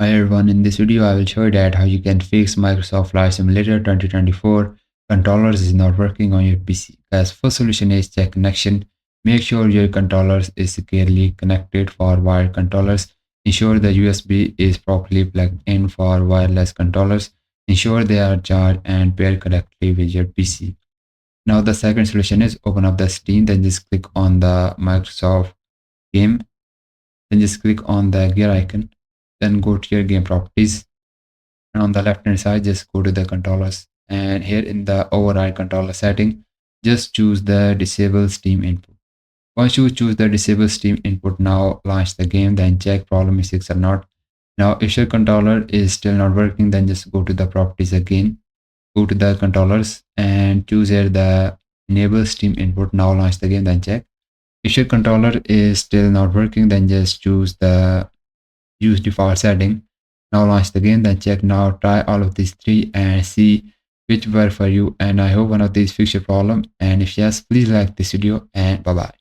Hi everyone, in this video I will show you that how you can fix Microsoft Flight Simulator 2024 controllers is not working on your PC. Guys, first solution is check connection. Make sure your controllers is securely connected for wired controllers. Ensure the USB is properly plugged in for wireless controllers. Ensure they are charged and paired correctly with your PC. Now the second solution is open up the Steam, then just click on the Microsoft game, then just click on the gear icon, then go to your game properties, and on the left hand side just go to the controllers, and here in the override controller setting just choose the disable Steam input. Once you choose the disable Steam input, now launch the game, then check problem is fixed or not. Now if your controller is still not working, then just go to the properties again, go to the controllers and choose here the enable Steam input. Now launch the game, then check. If your controller is still not working, then just choose the use default setting. Now launch the game, then check. Now try all of these three and see which work for you. And I hope one of these fix your problem. And if yes, please like this video and bye bye.